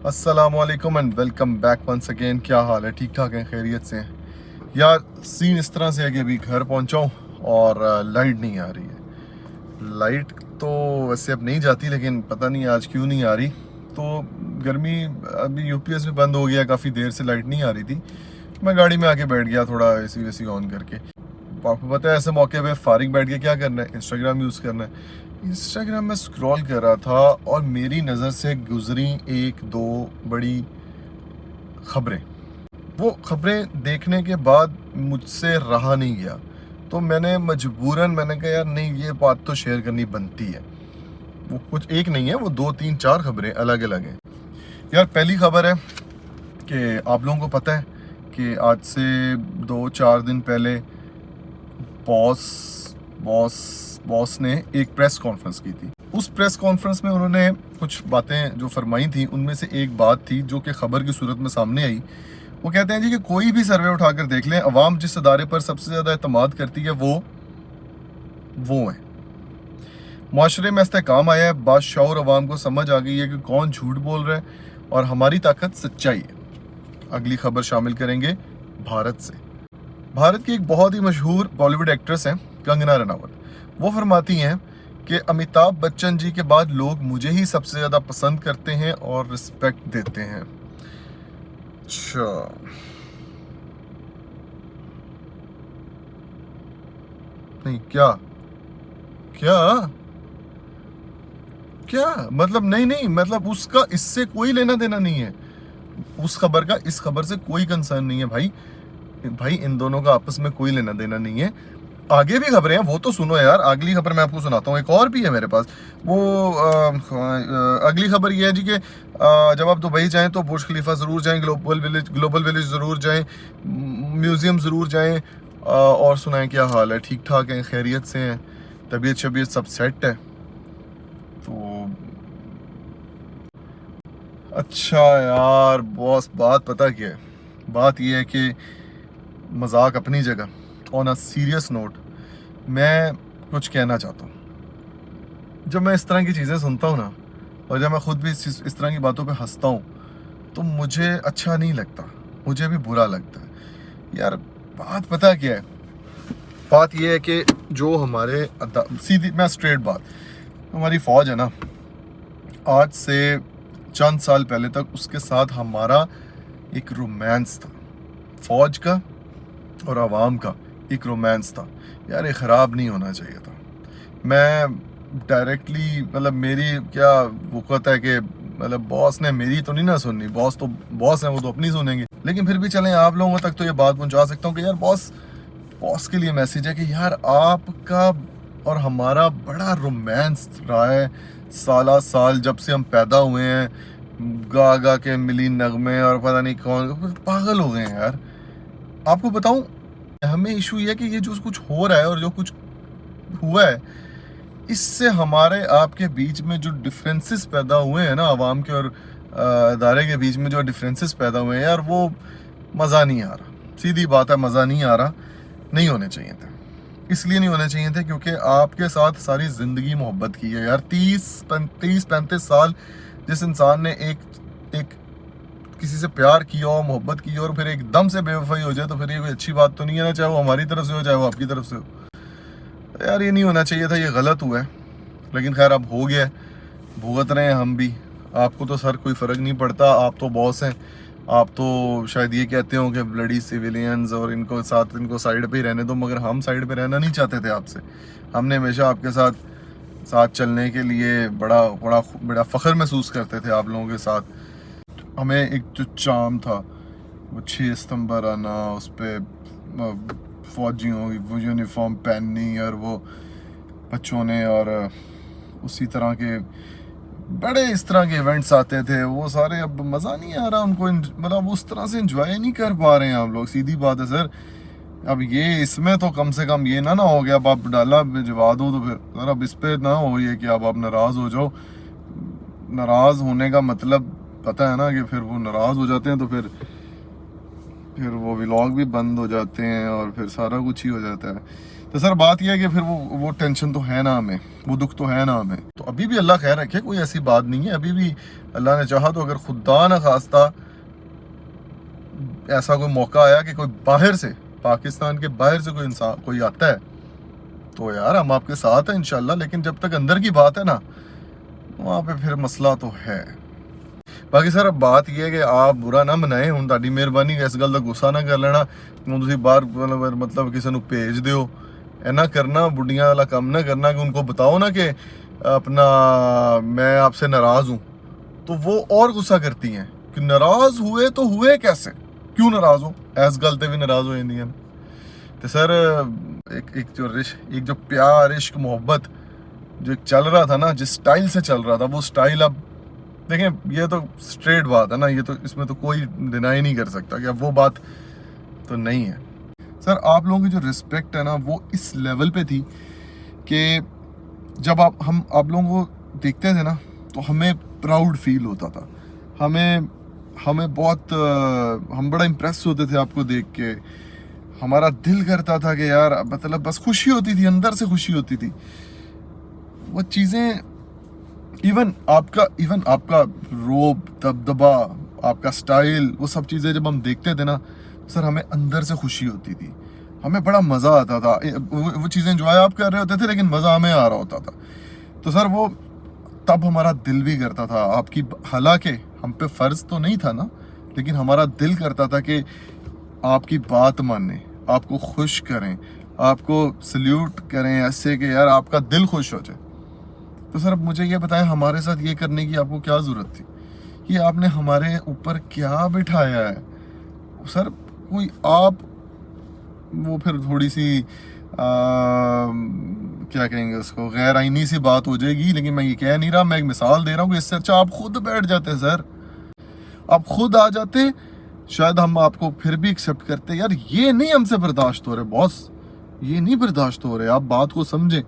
अस्सलामुअलैकुम and welcome back once again. क्या हाल है? ठीक ठाक हैं? खैरियत से हैं? यार सीन इस तरह से है कि अभी घर पहुंचा हूँ और लाइट नहीं आ रही है। लाइट तो वैसे अब नहीं जाती, लेकिन पता नहीं आज क्यों नहीं आ रही। तो गर्मी अभी यूपीएस भी बंद हो गया, काफ़ी देर से लाइट नहीं आ रही थी। मैं गाड़ी में आके बैठ गया थोड़ा एसी वेसी ऑन करके। आपको पता है ऐसे मौके पे फारिग बैठ के क्या करना है? इंस्टाग्राम यूज़ करना है। इंस्टाग्राम में स्क्रॉल कर रहा था और मेरी नज़र से गुजरी एक दो बड़ी खबरें। वो खबरें देखने के बाद मुझसे रहा नहीं गया, तो मैंने मजबूरन मैंने कहा यार नहीं, ये बात तो शेयर करनी बनती है। वो कुछ एक नहीं है, वो दो तीन चार खबरें अलग अलग हैं। यार पहली खबर है कि आप लोगों को पता है कि आज से 2-4 दिन पहले बॉस बॉस बॉस ने एक प्रेस कॉन्फ्रेंस की थी। उस प्रेस कॉन्फ्रेंस में उन्होंने कुछ बातें जो फरमाई थी, उनमें से एक बात थी जो कि खबर की सूरत में सामने आई। वो कहते हैं जी कि कोई भी सर्वे उठाकर देख लें, अवाम जिस अदारे पर सबसे ज़्यादा एतमाद करती है वो है। माशरे में इस्तेहकाम आया है, बादशाह अवाम को समझ आ गई है कि कौन झूठ बोल रहा है और हमारी ताकत सच्चाई है। अगली खबर शामिल करेंगे भारत से। भारत की एक बहुत ही मशहूर बॉलीवुड एक्ट्रेस हैं कंगना रनावत। वो फरमाती हैं कि अमिताभ बच्चन जी के बाद लोग मुझे ही सबसे ज़्यादा पसंद करते हैं और रिस्पेक्ट देते हैं। अच्छा, नहीं क्या क्या क्या मतलब? नहीं नहीं, मतलब उसका इससे कोई लेना देना नहीं है। उस खबर का इस खबर से कोई कंसर्न नहीं है भाई। भाई इन दोनों का आपस में कोई लेना देना नहीं है। आगे भी खबरें हैं, वो तो सुनो यार। अगली खबर मैं आपको सुनाता हूँ, एक और भी है मेरे पास। वो अगली खबर ये है जी कि जब आप दुबई जाएं तो बुर्ज खलीफा ज़रूर जाएं, ग्लोबल विलेज ज़रूर जाएं, म्यूज़ियम ज़रूर जाएं। और सुनाएं क्या हाल है? ठीक ठाक हैं? खैरियत से हैं? तबीयत शबीयत सब सेट है? तो अच्छा यार बॉस, बात पता क्या है? बात यह है कि मजाक अपनी जगह, ऑन अ सीरियस नोट मैं कुछ कहना चाहता हूँ। जब मैं इस तरह की चीज़ें सुनता हूँ ना, और जब मैं खुद भी इस तरह की बातों पे हंसता हूँ, तो मुझे अच्छा नहीं लगता, मुझे भी बुरा लगता है। यार बात पता क्या है? बात यह है कि जो हमारे सीधी मैं स्ट्रेट बात, हमारी फ़ौज है ना, आज से चंद साल पहले तक उसके साथ हमारा एक रोमांस था। फ़ौज का और आवाम का एक रोमांस था। यार ये ख़राब नहीं होना चाहिए था। मैं डायरेक्टली मतलब मेरी क्या वक़्त है कि मतलब बॉस ने मेरी तो नहीं ना सुननी। बॉस तो बॉस है, वो तो अपनी सुनेंगे। लेकिन फिर भी चलें, आप लोगों तक तो ये बात पहुंचा सकता हूँ कि यार बॉस बॉस के लिए मैसेज है कि यार आपका और हमारा बड़ा रोमांस रहा है साला साल, जब से हम पैदा हुए हैं। गा गा के मिली नगमे और पता नहीं कौन, पागल हो गए हैं यार। आपको बताऊं, हमें इशू ये है कि ये जो कुछ हो रहा है और जो कुछ हुआ है, इससे हमारे आपके बीच में जो डिफरेंसेस पैदा हुए हैं ना, आवाम के और अदारे के बीच में जो डिफरेंसेस पैदा हुए हैं यार, वो मज़ा नहीं आ रहा। सीधी बात है, मज़ा नहीं आ रहा। नहीं होने चाहिए थे। इसलिए नहीं होने चाहिए थे क्योंकि आपके साथ सारी ज़िंदगी मोहब्बत की है यार। 30-35 साल जिस इंसान ने एक एक किसी से प्यार किया हो, मोहब्बत की हो, और फिर एकदम से बेवफाई हो जाए, तो फिर ये कोई अच्छी बात तो नहीं है ना। चाहे वो हमारी तरफ से हो, चाहे वो आपकी तरफ से हो। तो यार ये नहीं होना चाहिए था, ये गलत हुआ है। लेकिन खैर अब हो गया है, भुगत रहे हैं हम भी। आपको तो सर कोई फ़र्क नहीं पड़ता, आप तो बॉस हैं। आप तो शायद ये कहते हो कि ब्लडी सिविलियंस और इनको साथ, इनको साइड पे ही रहने दो, मगर हम साइड पे रहना नहीं चाहते थे आपसे। हमने हमेशा आपके साथ साथ चलने के लिए बड़ा बड़ा बड़ा फ़ख्र महसूस करते थे आप लोगों के साथ। हमें एक जो चाम था, वो 6 सितंबर आना, उस पर फौजियों की वो यूनिफॉर्म पहननी, और वो बच्चों ने, और उसी तरह के बड़े इस तरह के इवेंट्स आते थे, वो सारे अब मज़ा नहीं आ रहा उनको। मतलब उस तरह से इंजॉय नहीं कर पा रहे हैं हम लोग। सीधी बात है सर। अब ये इसमें तो कम से कम ये ना हो गया अब आप डाला भिजवा दो, तो फिर सर अब इस पे ना हो ये कि अब आप नाराज़ हो जाओ। नाराज़ होने का मतलब पता है ना कि फिर वो नाराज़ हो जाते हैं, तो फिर वो व्लॉग भी बंद हो जाते हैं और फिर सारा कुछ ही हो जाता है। तो सर बात यह है कि फिर वो टेंशन तो है ना हमें, वो दुख तो है ना हमें। तो अभी भी अल्लाह खैर रखे, कोई ऐसी बात नहीं है, अभी भी अल्लाह ने चाहा तो अगर खुदा न खास्ता ऐसा कोई मौका आया कि कोई बाहर से, पाकिस्तान के बाहर से कोई इंसान कोई आता है, तो यार हम आपके साथ हैं इंशाल्लाह। लेकिन जब तक अंदर की बात है ना, वहाँ पे फिर मसला तो है। बाकी सर बात यह है कि आप बुरा ना मनाए, हूँ ताड़ी मेहरबानी इस गल का गुस्सा ना कर लेना। तुम बाहर मतलब किसी को भेज दो, ऐना करना बुढ़िया वाला काम ना करना कि उनको बताओ ना कि अपना मैं आपसे नाराज हूँ, तो वो और गुस्सा करती हैं कि नाराज हुए तो हुए कैसे, क्यों नाराज हो, इस गल ते भी नाराज हो जाती हैं। तो सर एक जो प्यार इश्क मोहब्बत जो एक चल रहा था ना, जिस स्टाइल से चल रहा था, वो स्टाइल अब देखें, ये तो स्ट्रेट बात है ना, ये तो इसमें तो कोई डिनाई नहीं कर सकता कि अब वो बात तो नहीं है। सर आप लोगों की जो रिस्पेक्ट है ना, वो इस लेवल पे थी कि जब आप लोगों को देखते थे ना, तो हमें प्राउड फील होता था, हमें बहुत हम बड़ा इम्प्रेस होते थे आपको देख के। हमारा दिल करता था कि यार मतलब बस खुशी होती थी, अंदर से खुशी होती थी। वो चीज़ें इवन आपका रोब, दबदबा, आपका स्टाइल, वो सब चीज़ें जब हम देखते थे ना सर, हमें अंदर से खुशी होती थी, हमें बड़ा मज़ा आता था। वो चीज़ें एंजॉय आप कर रहे होते थे, लेकिन मज़ा हमें आ रहा होता था। तो सर वो तब हमारा दिल भी करता था आपकी, हालांकि हम पे फ़र्ज़ तो नहीं था ना, लेकिन हमारा दिल करता था कि आपकी बात माने, आपको खुश करें, आपको सल्यूट करें ऐसे कि यार आपका दिल खुश हो जाए। तो सर अब मुझे ये बताएं, हमारे साथ ये करने की आपको क्या ज़रूरत थी? कि आपने हमारे ऊपर क्या बिठाया है? सर कोई आप वो फिर थोड़ी सी क्या कहेंगे उसको, गैर आईनी सी बात हो जाएगी, लेकिन मैं ये कह नहीं रहा, मैं एक मिसाल दे रहा हूँ कि इससे अच्छा आप खुद बैठ जाते सर, आप खुद आ जाते, शायद हम आपको फिर भी एक्सेप्ट करते। यार ये नहीं हमसे बर्दाश्त हो रहे बॉस, ये नहीं बर्दाश्त हो रहे, आप बात को समझें।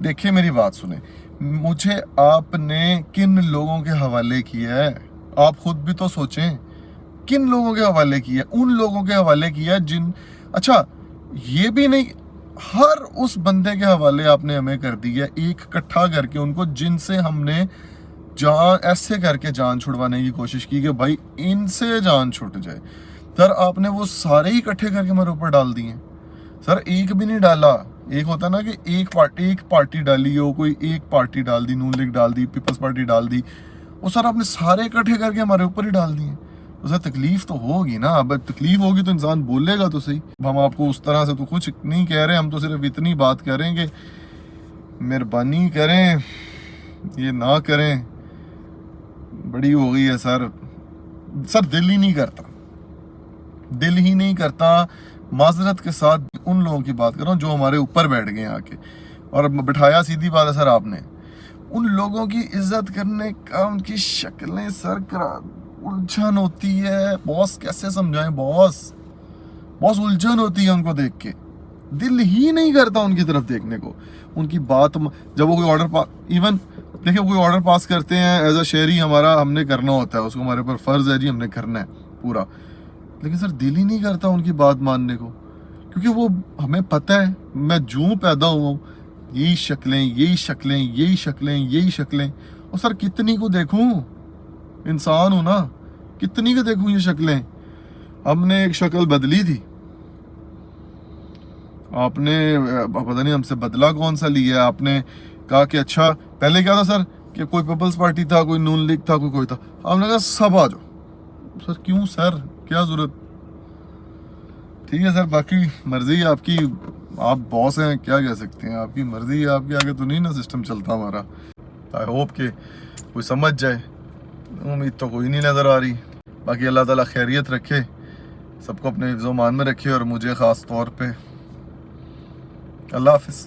देखिए मेरी बात सुने, मुझे आपने किन लोगों के हवाले किया है, आप खुद भी तो सोचें, किन लोगों के हवाले किया? उन लोगों के हवाले किया जिन, अच्छा ये भी नहीं, हर उस बंदे के हवाले आपने हमें कर दिया, एक इकट्ठा करके उनको, जिनसे हमने जान ऐसे करके जान छुड़वाने की कोशिश की कि भाई इनसे जान छूट जाए। सर आपने वो सारे ही इकट्ठे करके हमारे ऊपर डाल दिए। सर एक भी नहीं डाला, एक होता ना कि एक पार्टी डाली हो, कोई एक पार्टी डाल दी, नून लीग डाल दी, पीपल्स पार्टी डाल दी, वो सर आपने सारे इकट्ठे करके हमारे ऊपर ही डाल दिए। तो सर तकलीफ तो होगी ना, अब तकलीफ होगी तो इंसान बोलेगा तो सही। हम आपको उस तरह से तो कुछ नहीं कह रहे, हम तो सिर्फ इतनी बात करेंगे, मेहरबानी करें, ये ना करें, बड़ी हो गई है सर। सर दिल ही नहीं करता, दिल ही नहीं करता। माजरत के साथ उन लोगों की बात कर रहा हूँ जो हमारे ऊपर बैठ गए आके और बिठाया, सीधी बात है सर आपने। उन लोगों की इज्जत करने का, उनकी शक्लें सर उलझन होती है बॉस, कैसे समझाएं बॉस उलझन होती है उनको देख के, दिल ही नहीं करता उनकी तरफ देखने को। उनकी बात जब वो कोई ऑर्डर इवन देखिए कोई ऑर्डर पास करते हैं एज अ शहरी, हमारा हमने करना होता है उसको, हमारे ऊपर फर्ज है जी, हमने करना है पूरा, लेकिन सर दिल ही नहीं करता उनकी बात मानने को, क्योंकि वो हमें पता है, मैं जूं पैदा हुआ हूँ, यही शक्लें, और सर कितनी को देखूं, इंसान हूं ना, कितनी को देखूं ये शक्लें। हमने एक शक्ल बदली थी, आपने पता नहीं हमसे बदला कौन सा लिया। आपने कहा कि अच्छा पहले क्या था सर कि कोई पीपल्स पार्टी था, कोई नून लीग था, कोई था, आपने कहा सब आ जाओ। सर क्यों सर, क्या जरूरत? ठीक है सर, बाकी मर्जी है आपकी, आप बॉस हैं, क्या कह सकते हैं, आपकी मर्जी है, आपके आगे तो नहीं ना सिस्टम चलता हमारा। आई होप के कोई समझ जाए, उम्मीद तो कोई नहीं नज़र आ रही। बाकी अल्लाह ताला खैरियत रखे, सबको अपने हिफ्ज़-ओ-मान में रखे, और मुझे ख़ास तौर पे। अल्लाह हाफिज़।